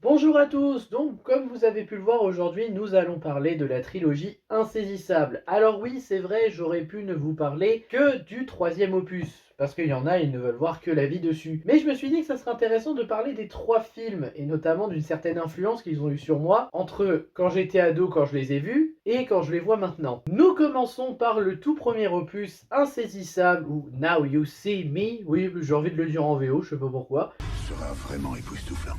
Bonjour à tous, donc comme vous avez pu le voir aujourd'hui, nous allons parler de la trilogie Insaisissable. Alors oui, c'est vrai, j'aurais pu ne vous parler que du troisième opus, parce qu'il y en a, ils ne veulent voir que la vie dessus. Mais je me suis dit que ça serait intéressant de parler des trois films, et notamment d'une certaine influence qu'ils ont eue sur moi, entre quand j'étais ado, quand je les ai vus, et quand je les vois maintenant. Nous commençons par le tout premier opus, Insaisissable, ou Now You See Me, oui, j'ai envie de le dire en VO, je sais pas pourquoi. Sera vraiment époustouflant.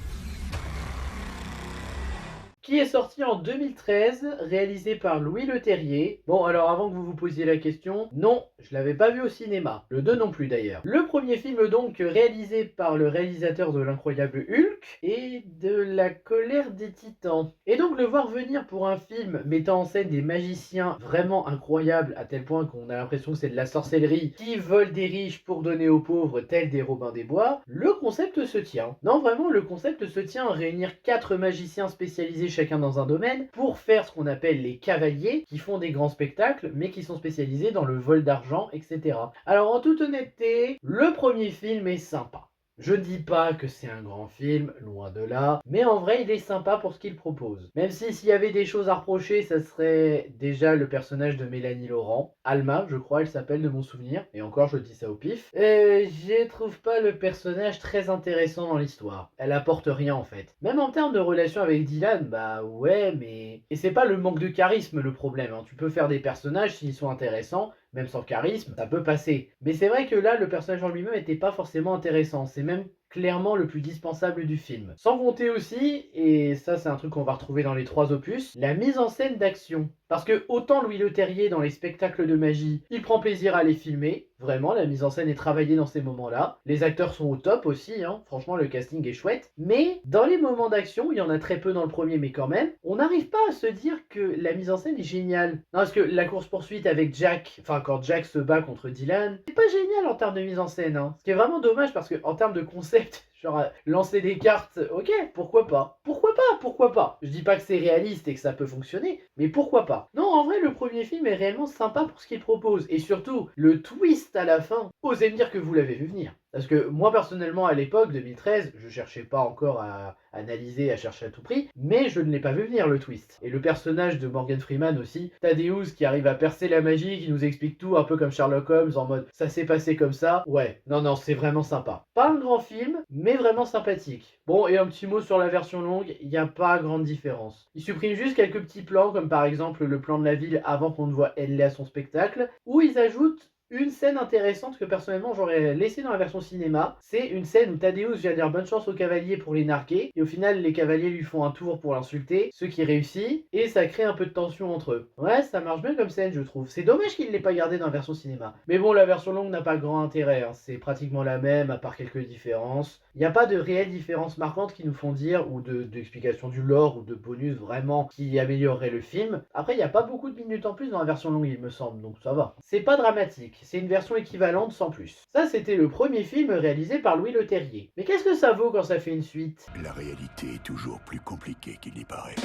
Qui est sorti en 2013, réalisé par Louis Leterrier. Bon, alors avant que vous vous posiez la question, non, je l'avais pas vu au cinéma. Le 2 non plus d'ailleurs. Le premier film donc réalisé par le réalisateur de l'incroyable Hulk et de la colère des titans. Et donc le voir venir pour un film mettant en scène des magiciens vraiment incroyables à tel point qu'on a l'impression que c'est de la sorcellerie qui volent des riches pour donner aux pauvres tels des Robins des Bois, le concept se tient. Non vraiment, le concept se tient à réunir 4 magiciens spécialisés chacun dans un domaine pour faire ce qu'on appelle les cavaliers, qui font des grands spectacles, mais qui sont spécialisés dans le vol d'argent, etc. Alors en toute honnêteté, le premier film est sympa. Je ne dis pas que c'est un grand film, loin de là, mais en vrai il est sympa pour ce qu'il propose. Même si s'il y avait des choses à reprocher, ça serait déjà le personnage de Mélanie Laurent. Alma, je crois, elle s'appelle de mon souvenir, et encore je dis ça au pif. Je trouve pas le personnage très intéressant dans l'histoire. Elle apporte rien en fait. Même en termes de relation avec Dylan, bah ouais, mais... Et c'est pas le manque de charisme le problème, hein. Tu peux faire des personnages s'ils sont intéressants, même sans charisme, ça peut passer. Mais c'est vrai que là, le personnage en lui-même n'était pas forcément intéressant. C'est même clairement le plus dispensable du film. Sans compter aussi, et ça c'est un truc qu'on va retrouver dans les trois opus, la mise en scène d'action. Parce que autant Louis Leterrier dans les spectacles de magie, il prend plaisir à les filmer, vraiment la mise en scène est travaillée dans ces moments-là. Les acteurs sont au top aussi, hein. Franchement le casting est chouette. Mais dans les moments d'action, il y en a très peu dans le premier mais quand même, on n'arrive pas à se dire que la mise en scène est géniale. Non parce que la course-poursuite avec Jack, enfin quand Jack se bat contre Dylan, c'est pas génial en termes de mise en scène, hein. Ce qui est vraiment dommage parce que en termes de concept, genre lancer des cartes, ok, pourquoi pas. Pourquoi pas. Je dis pas que c'est réaliste et que ça peut fonctionner, mais pourquoi pas. Non, en vrai, le premier film est réellement sympa pour ce qu'il propose. Et surtout, le twist à la fin, osez me dire que vous l'avez vu venir. Parce que moi personnellement à l'époque, 2013, je cherchais pas encore à analyser, à chercher à tout prix, mais je ne l'ai pas vu venir le twist. Et le personnage de Morgan Freeman aussi, Thaddeus qui arrive à percer la magie, qui nous explique tout, un peu comme Sherlock Holmes, en mode ça s'est passé comme ça. Ouais, non, c'est vraiment sympa. Pas un grand film, mais vraiment sympathique. Bon, et un petit mot sur la version longue, il n'y a pas grande différence. Il supprime juste quelques petits plans, comme par exemple le plan de la ville avant qu'on ne voit Henley à son spectacle, où ils ajoutent une scène intéressante que personnellement j'aurais laissée dans la version cinéma, c'est une scène où Thaddeus vient dire bonne chance aux cavaliers pour les narguer, et au final les cavaliers lui font un tour pour l'insulter, ce qui réussit, et ça crée un peu de tension entre eux. Ouais, ça marche bien comme scène je trouve. C'est dommage qu'il ne l'ait pas gardé dans la version cinéma. Mais bon, la version longue n'a pas grand intérêt, hein. C'est pratiquement la même, à part quelques différences. Il n'y a pas de réelles différences marquantes qui nous font dire, ou d'explications du lore, ou de bonus vraiment qui amélioreraient le film. Après, il n'y a pas beaucoup de minutes en plus dans la version longue, il me semble, donc ça va. C'est pas dramatique, c'est une version équivalente sans plus. Ça, c'était le premier film réalisé par Louis Leterrier. Mais qu'est-ce que ça vaut quand ça fait une suite? La réalité est toujours plus compliquée qu'il n'y paraît.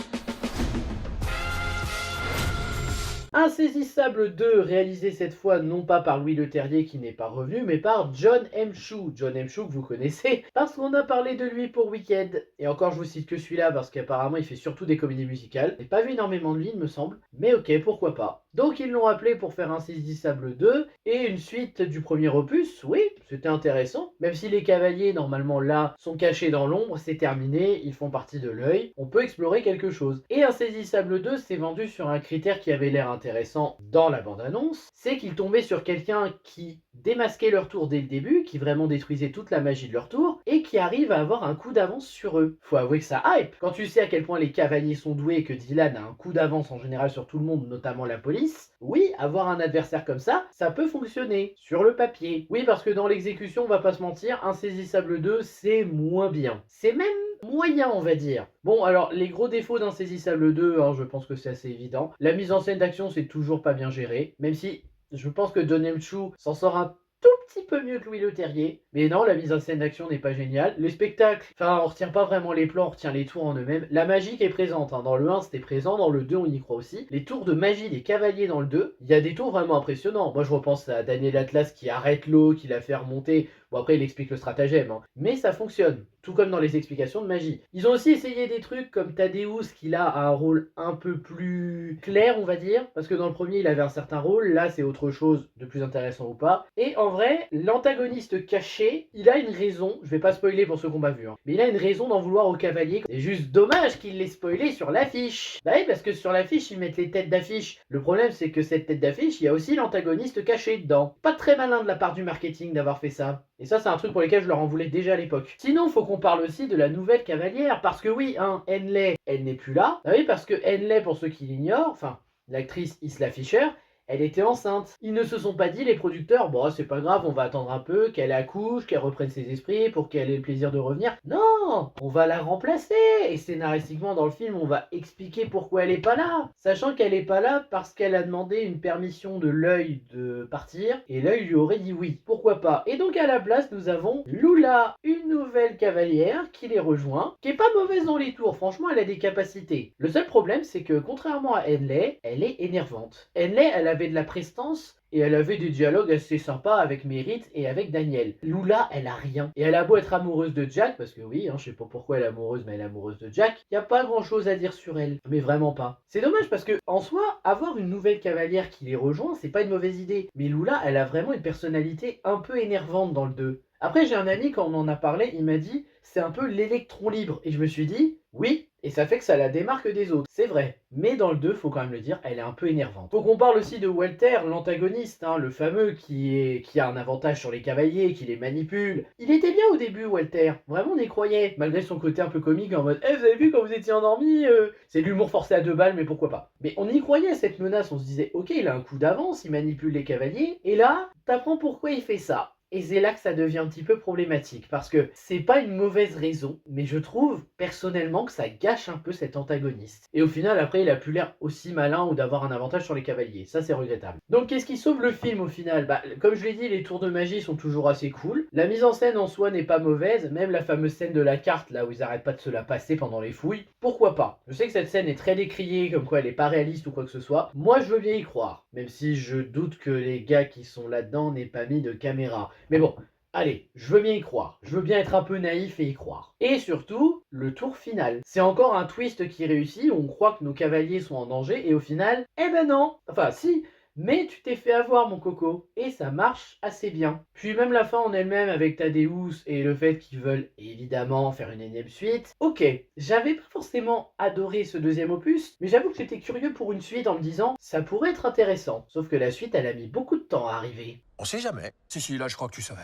Insaisissable 2, réalisé cette fois non pas par Louis Leterrier qui n'est pas revenu, mais par John M. Chu. John M. Chu que vous connaissez, parce qu'on a parlé de lui pour Wicked. Et encore je vous cite que celui-là, parce qu'apparemment il fait surtout des comédies musicales. J'ai pas vu énormément de lui, il me semble, mais ok, pourquoi pas. Donc ils l'ont appelé pour faire Insaisissable 2, et une suite du premier opus, oui, c'était intéressant. Même si les cavaliers, normalement là, sont cachés dans l'ombre, c'est terminé, ils font partie de l'œil, on peut explorer quelque chose. Et Insaisissable 2 s'est vendu sur un critère qui avait l'air intéressant dans la bande-annonce, c'est qu'ils tombaient sur quelqu'un qui démasquait leur tour dès le début, qui vraiment détruisait toute la magie de leur tour, et qui arrive à avoir un coup d'avance sur eux. Faut avouer que ça hype. Quand tu sais à quel point les cavaliers sont doués et que Dylan a un coup d'avance en général sur tout le monde, notamment la police, oui, avoir un adversaire comme ça peut fonctionner, sur le papier. Oui, parce que dans l'exécution, on va pas se mentir, Insaisissable 2, c'est moins bien. C'est même moyen, on va dire. Bon, alors, les gros défauts d'Insaisissable 2, hein, je pense que c'est assez évident. La mise en scène d'action, c'est toujours pas bien géré, même si je pense que Don M. Chu s'en sort un tout petit peu mieux que Louis Leterrier. Mais non, la mise en scène d'action n'est pas géniale. Le spectacle, enfin, on retient pas vraiment les plans, on retient les tours en eux-mêmes. La magie qui est présente, hein. Dans le 1, c'était présent, dans le 2, on y croit aussi. Les tours de magie des cavaliers dans le 2, il y a des tours vraiment impressionnants. Moi, je repense à Daniel Atlas qui arrête l'eau, qui la fait remonter. Bon après il explique le stratagème, hein. Mais ça fonctionne, tout comme dans les explications de magie. Ils ont aussi essayé des trucs comme Thaddeus qui là a un rôle un peu plus clair on va dire, parce que dans le premier il avait un certain rôle, là c'est autre chose de plus intéressant ou pas. Et en vrai, l'antagoniste caché, il a une raison, je vais pas spoiler pour ceux qui n'ont pas vu, hein, mais il a une raison d'en vouloir au cavalier. C'est juste dommage qu'il l'ait spoilé sur l'affiche. Bah oui, parce que sur l'affiche ils mettent les têtes d'affiche. Le problème c'est que cette tête d'affiche, il y a aussi l'antagoniste caché dedans. Pas très malin de la part du marketing d'avoir fait ça. Et ça, c'est un truc pour lequel je leur en voulais déjà à l'époque. Sinon, faut qu'on parle aussi de la nouvelle cavalière, parce que oui, hein, Henley, elle n'est plus là. Ah oui, parce que Henley, pour ceux qui l'ignorent, enfin, l'actrice Isla Fisher, elle était enceinte. Ils ne se sont pas dit, les producteurs, bon, c'est pas grave, on va attendre un peu, qu'elle accouche, qu'elle reprenne ses esprits pour qu'elle ait le plaisir de revenir. Non, on va la remplacer. Et scénaristiquement, dans le film, on va expliquer pourquoi elle est pas là. Sachant qu'elle est pas là parce qu'elle a demandé une permission de l'œil de partir, et l'œil lui aurait dit oui. Pourquoi pas? Et donc à la place, nous avons Lula, une nouvelle cavalière qui les rejoint, qui est pas mauvaise dans les tours, franchement, elle a des capacités. Le seul problème, c'est que contrairement à Henley, elle est énervante. Henley, elle avait de la prestance et elle avait des dialogues assez sympas avec Merritt et avec Daniel. Lula, elle a rien. Et elle a beau être amoureuse de Jack, parce que oui, hein, je sais pas pourquoi elle est amoureuse, mais elle est amoureuse de Jack, y a pas grand chose à dire sur elle. Mais vraiment pas. C'est dommage parce que, en soi, avoir une nouvelle cavalière qui les rejoint, c'est pas une mauvaise idée. Mais Lula, elle a vraiment une personnalité un peu énervante dans le 2. Après, j'ai un ami, quand on en a parlé, il m'a dit, c'est un peu l'électron libre. Et je me suis dit, oui, et ça fait que ça la démarque des autres, c'est vrai. Mais dans le 2, faut quand même le dire, elle est un peu énervante. Faut qu'on parle aussi de Walter, l'antagoniste, hein, le fameux qui a un avantage sur les cavaliers, qui les manipule. Il était bien au début, Walter. Vraiment, on y croyait. Malgré son côté un peu comique, en mode, vous avez vu quand vous étiez endormi C'est de l'humour forcé à 2 balles, mais pourquoi pas. Mais on y croyait, cette menace. On se disait, ok, il a un coup d'avance, il manipule les cavaliers. Et là, t'apprends pourquoi il fait ça. Et c'est là que ça devient un petit peu problématique, parce que c'est pas une mauvaise raison, mais je trouve personnellement que ça gâche un peu cet antagoniste. Et au final, après, il a plus l'air aussi malin ou d'avoir un avantage sur les cavaliers, ça c'est regrettable. Donc qu'est-ce qui sauve le film au final? Bah, comme je l'ai dit, les tours de magie sont toujours assez cool, la mise en scène en soi n'est pas mauvaise, même la fameuse scène de la carte, là où ils arrêtent pas de se la passer pendant les fouilles, pourquoi pas? Je sais que cette scène est très décriée, comme quoi elle est pas réaliste ou quoi que ce soit, moi je veux bien y croire, même si je doute que les gars qui sont là-dedans n'aient pas mis de caméra. Mais bon, allez, je veux bien y croire. Je veux bien être un peu naïf et y croire. Et surtout, le tour final. C'est encore un twist qui réussit, où on croit que nos cavaliers sont en danger, et au final, eh ben non. Enfin, si, mais tu t'es fait avoir, mon coco. Et ça marche assez bien. Puis même la fin en elle-même avec Thaddeus et le fait qu'ils veulent évidemment faire une énième suite. Ok, j'avais pas forcément adoré ce deuxième opus, mais j'avoue que j'étais curieux pour une suite en me disant, ça pourrait être intéressant. Sauf que la suite, elle a mis beaucoup de temps à arriver. On sait jamais. Si, là, je crois que tu savais.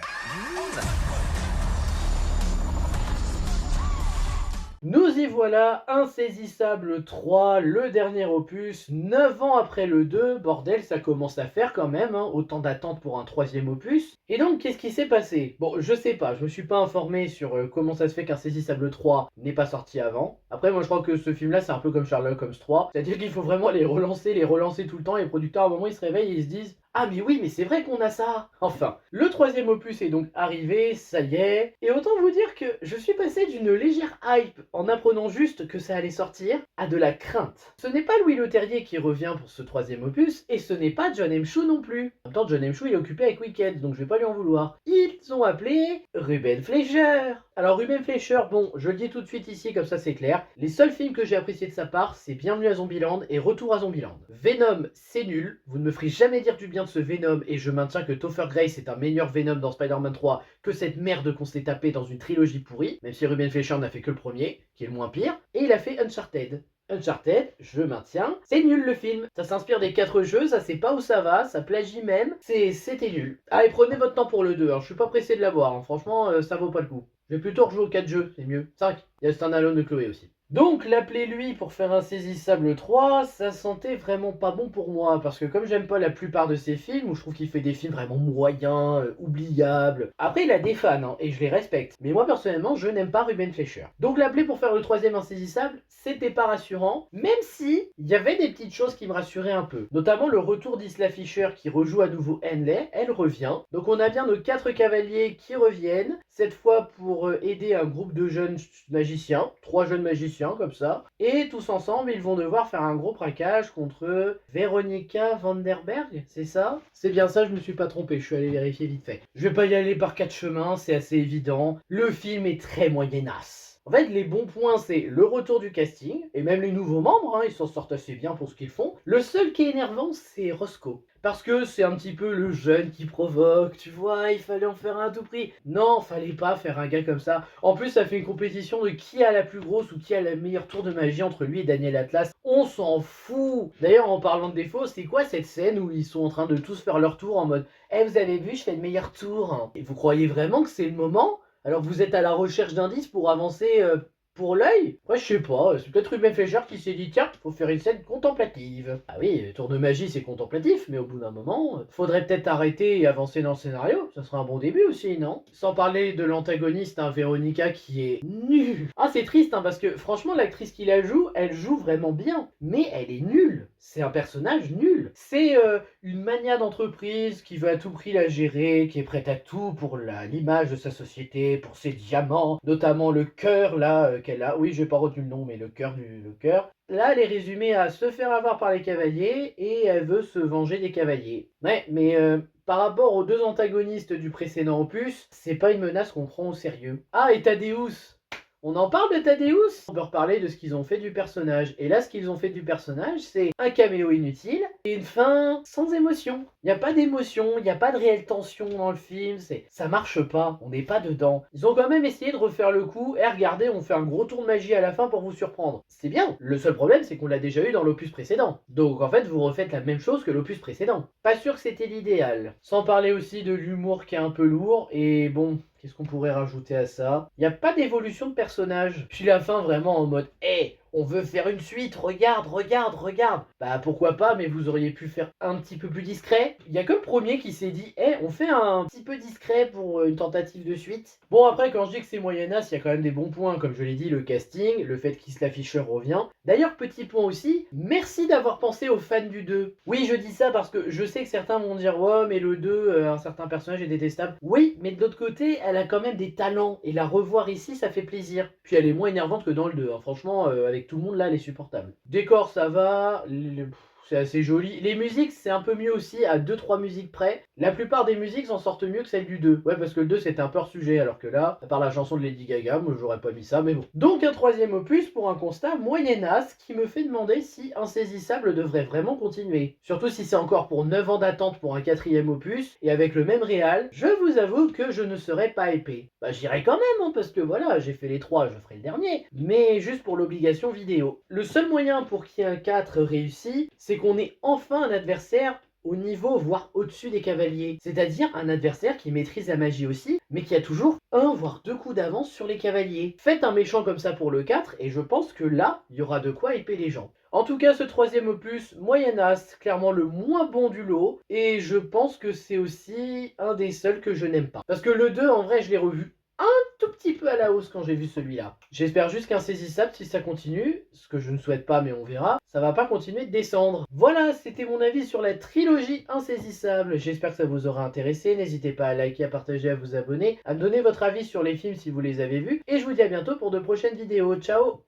Nous y voilà, Insaisissable 3, le dernier opus, 9 ans après le 2, bordel, ça commence à faire quand même, hein, autant d'attente pour un troisième opus. Et donc, qu'est-ce qui s'est passé? Bon, je sais pas, je me suis pas informé sur comment ça se fait qu'Insaisissable 3 n'est pas sorti avant. Après, moi je crois que ce film-là, c'est un peu comme Sherlock Holmes 3, c'est-à-dire qu'il faut vraiment les relancer tout le temps, et les producteurs, à un moment, ils se réveillent et ils se disent ah mais oui, mais c'est vrai qu'on a ça. Enfin, le troisième opus est donc arrivé, ça y est. Et autant vous dire que je suis passé d'une légère hype en apprenant juste que ça allait sortir à de la crainte. Ce n'est pas Louis Leterrier qui revient pour ce troisième opus et ce n'est pas John M. Chu non plus. En même temps, John M. Chu il est occupé avec Weekend, donc je vais pas lui en vouloir. Ils ont appelé Ruben Fleischer. Alors Ruben Fleischer, bon, je le dis tout de suite ici comme ça c'est clair. Les seuls films que j'ai appréciés de sa part, c'est Bienvenue à Zombieland et Retour à Zombieland. Venom, c'est nul. Vous ne me ferez jamais dire du bien de ce Venom et je maintiens que Topher Grace est un meilleur Venom dans Spider-Man 3 que cette merde qu'on s'est tapé dans une trilogie pourrie, même si Ruben Fleischer n'a fait que le premier, qui est le moins pire, et il a fait Uncharted. Uncharted, je maintiens, c'est nul le film. Ça s'inspire des 4 jeux, ça sait pas où ça va, ça plagie même, c'était nul. Allez, prenez votre temps pour le 2, hein. Je suis pas pressé de l'avoir, hein. Franchement, ça vaut pas le coup. Je vais plutôt rejouer aux 4 jeux, c'est mieux. 5, il y a Standalone de Chloé aussi. Donc l'appeler lui pour faire Insaisissable 3, ça sentait vraiment pas bon pour moi, parce que comme j'aime pas la plupart de ses films, où je trouve qu'il fait des films vraiment moyens, oubliables, après il a des fans, hein, et je les respecte, mais moi personnellement je n'aime pas Ruben Fleischer. Donc l'appeler pour faire le troisième Insaisissable, c'était pas rassurant, même si il y avait des petites choses qui me rassuraient un peu, notamment le retour d'Isla Fisher qui rejoue à nouveau Henley, elle revient, donc on a bien nos 4 cavaliers qui reviennent, cette fois pour aider un groupe de jeunes magiciens, 3 jeunes magiciens comme ça, et tous ensemble ils vont devoir faire un gros braquage contre Veronica Vanderberg, c'est ça? C'est bien ça, je me suis pas trompé, je suis allé vérifier vite fait. Je vais pas y aller par 4 chemins, c'est assez évident, le film est très moyenasse. En fait, les bons points, c'est le retour du casting, et même les nouveaux membres, hein, ils s'en sortent assez bien pour ce qu'ils font. Le seul qui est énervant, c'est Roscoe. Parce que c'est un petit peu le jeune qui provoque, tu vois, il fallait en faire un à tout prix. Non, fallait pas faire un gars comme ça. En plus, ça fait une compétition de qui a la plus grosse ou qui a la meilleure tour de magie entre lui et Daniel Atlas. On s'en fout. D'ailleurs, en parlant de défauts, c'est quoi cette scène où ils sont en train de tous faire leur tour en mode « Eh, vous avez vu, je fais le meilleur tour. » Et vous croyez vraiment que c'est le moment ? Alors que vous êtes à la recherche d'indices pour avancer pour l'œil? Ouais, je sais pas, c'est peut-être Ruben Fleischer qui s'est dit tiens, faut faire une scène contemplative. Ah oui, tour de magie c'est contemplatif, mais au bout d'un moment, faudrait peut-être arrêter et avancer dans le scénario, ça serait un bon début aussi, non? Sans parler de l'antagoniste, hein, Véronica qui est nulle. Ah c'est triste, hein, parce que franchement l'actrice qui la joue, elle joue vraiment bien, mais elle est nulle. C'est un personnage nul. C'est une mania d'entreprise qui veut à tout prix la gérer, qui est prête à tout pour l'image de sa société, pour ses diamants, notamment le cœur là qu'elle a. Oui, j'ai pas retenu le nom, mais le cœur le cœur. Là, elle est résumée à se faire avoir par les cavaliers et elle veut se venger des cavaliers. Ouais, mais par rapport aux 2 antagonistes du précédent opus, c'est pas une menace qu'on prend au sérieux. Ah, et Thaddeus! On en parle de Thaddeus? On peut reparler de ce qu'ils ont fait du personnage. Et là, ce qu'ils ont fait du personnage, c'est un caméo inutile et une fin sans émotion. Il n'y a pas d'émotion, il n'y a pas de réelle tension dans le film, ça marche pas, on n'est pas dedans. Ils ont quand même essayé de refaire le coup, et regardez, on fait un gros tour de magie à la fin pour vous surprendre. C'est bien, le seul problème c'est qu'on l'a déjà eu dans l'opus précédent. Donc en fait, vous refaites la même chose que l'opus précédent. Pas sûr que c'était l'idéal. Sans parler aussi de l'humour qui est un peu lourd, et bon... Qu'est-ce qu'on pourrait rajouter à ça? Il n'y a pas d'évolution de personnage. Puis la fin vraiment en mode hey, on veut faire une suite, regarde, regarde, regarde. Bah pourquoi pas, mais vous auriez pu faire un petit peu plus discret. Il y a que le premier qui s'est dit hey, on fait un petit peu discret pour une tentative de suite. Bon après quand je dis que c'est moyenasse, il y a quand même des bons points, comme je l'ai dit, le casting, le fait qu'Isla Fisher revient. D'ailleurs petit point aussi, merci d'avoir pensé aux fans du 2. Oui je dis ça parce que je sais que certains vont dire ouais mais le 2, un certain personnage est détestable. Oui mais de l'autre côté, elle a quand même des talents et la revoir ici ça fait plaisir. Puis elle est moins énervante que dans le 2, hein. Franchement avec tout le monde là elle est supportable. Décor ça va, c'est assez joli. Les musiques c'est un peu mieux aussi à 2-3 musiques près. La plupart des musiques s'en sortent mieux que celles du 2. Ouais parce que le 2 c'était un peu hors sujet alors que là, à part la chanson de Lady Gaga, moi j'aurais pas mis ça mais bon. Donc un 3e opus pour un constat moyennasse qui me fait demander si Insaisissable devrait vraiment continuer. Surtout si c'est encore pour 9 ans d'attente pour un 4e opus et avec le même réal, je vous avoue que je ne serais pas épais. Bah j'irai quand même hein, parce que voilà, j'ai fait les 3, je ferai le dernier. Mais juste pour l'obligation vidéo. Le seul moyen pour qu'il y ait un 4 réussi, c'est qu'on ait enfin un adversaire au niveau, voire au-dessus des cavaliers. C'est-à-dire un adversaire qui maîtrise la magie aussi, mais qui a toujours 1 voire 2 coups d'avance sur les cavaliers. Faites un méchant comme ça pour le 4, et je pense que là, il y aura de quoi éper les gens. En tout cas, ce 3e opus, moyennasse, clairement le moins bon du lot, et je pense que c'est aussi un des seuls que je n'aime pas. Parce que le 2, en vrai, je l'ai revu tout petit peu à la hausse quand j'ai vu celui-là. J'espère juste qu'Insaisissable, si ça continue, ce que je ne souhaite pas mais on verra, ça va pas continuer de descendre. Voilà, c'était mon avis sur la trilogie Insaisissable. J'espère que ça vous aura intéressé. N'hésitez pas à liker, à partager, à vous abonner, à me donner votre avis sur les films si vous les avez vus. Et je vous dis à bientôt pour de prochaines vidéos. Ciao!